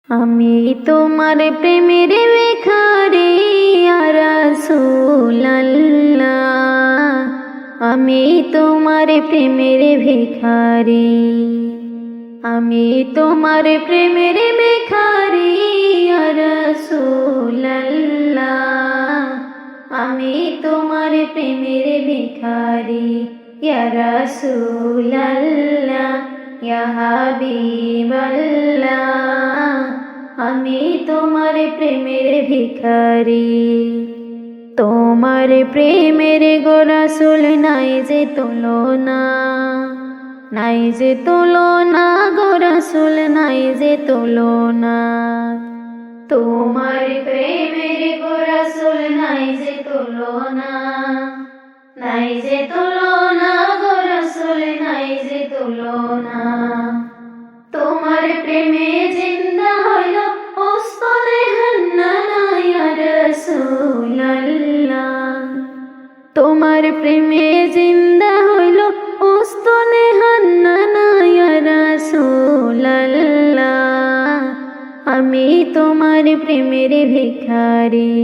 আমি তোমার প্রেমের ভিখারি ইয়া রাসূলুল্লাহ, আমি তোমার প্রেমের ভিখারি, আমি তোমার প্রেমের ভিখারি ইয়া রাসূলুল্লাহ, আমি তোমার প্রেমের ভিখারি ইয়া রাসূলুল্লাহ, ইয়া হাবিবাল্লাহ, আমি তোমার প্রেমের ভিখারি। তোমার প্রেমের গো রাসূল নাই যে তুলনা, নাই যে তুলনা গো রাসূল নাই যে তুলনা। তোমার প্রেমের গো রাসূল নাই যে তুলনা, নাই যে তুলনা গো রাসূল নাই যে তুলনা। তোমার প্রেমে জিন্দা হইল ওস্তনে হান্নানা ইয়া রাসূলুল্লাহ, তোমার প্রেমে জিন্দা হইল ওস্তনে হান্নানা ইয়া রাসূলুল্লাহ, আমি তোমার প্রেমের ভিখারি,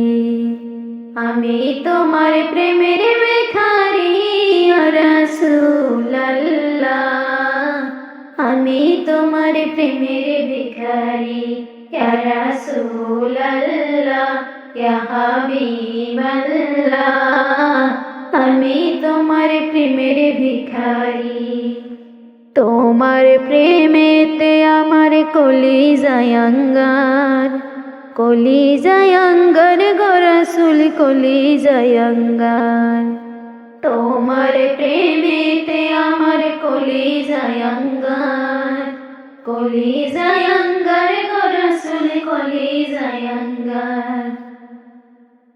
আমি তোমার প্রেমের ভিখারি ইয়া রাসূলুল্লাহ, আমি তোমার প্রেমের ভিখারি ইয়া রাসূলুল্লাহ, ইয়া হাবিবাল্লাহ, আমি তোমার প্রেমের ভিখারি। তোমার প্রেমেতে আমার কলিজায় আঙ্গার, কলিজায় আঙ্গার গো রাসূল কলিজায় আঙ্গার। তোমার প্রেমেতে আমার কলিজায় আঙ্গার, কলিজায় আঙ্গার গো রাসূল কলিজায় আঙ্গার।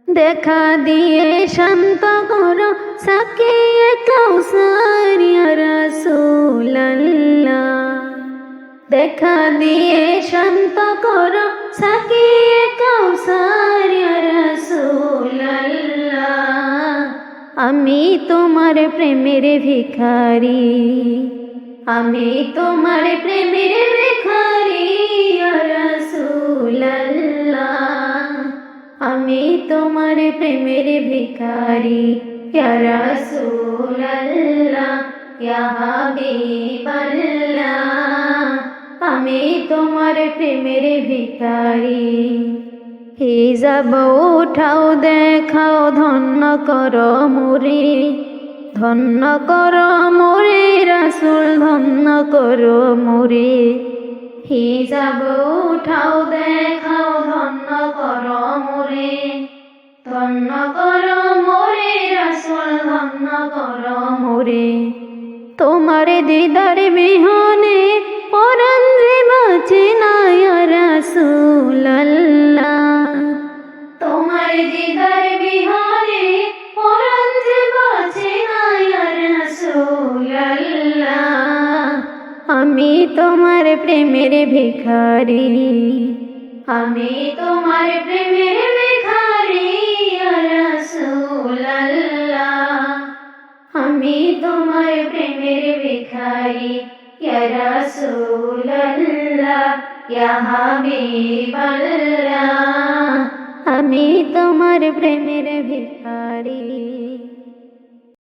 দেখা দিয়ে শান্ত করো সাকিয়ে কাউসার ইয়া রাসূলুল্লাহ, দেখা দিয়ে শান্ত করো সাকিয়ে কাউসার ইয়া রাসূলুল্লাহ, আমি তোমার প্রেমের ভিখারি, আমি তোমার প্রেমের ভিখারি ইয়া রাসূলুল্লাহ, আমি তোমার প্রেমের ভিখারি ইয়া রাসূলুল্লাহ, ইয়া হাবিবাল্লাহ, আমি তোমার প্রেমের ভিখারি। হিজাব উঠাও দেখাও ধন্য করো মোরে, ধন্য করো মোরে রাসূল ধন্য করো মোরে। হিজাব উঠাও দেখাও ধন্য করো মোরে, ধন্য করো মোরে রাসূল ধন্য করো মোরে। তোমার দিদার বিহনে পরাণ যে বাঁচে না ইয়া রাসূলুল্লাহ, তোমার দিদার বিহনে পরাণ যে বাঁচে না ইয়া রাসূলুল্লাহ, আমি তোমার প্রেমের ভিখারি, আমি তোমার প্রেমের ভিখারি ইয়া রাসূলুল্লাহ, আমি তোমার প্রেমের ভিখারি ইয়া রাসূলুল্লাহ, ইয়া হাবিবাল্লাহ, আমি তোমার প্রেমের ভিখারি।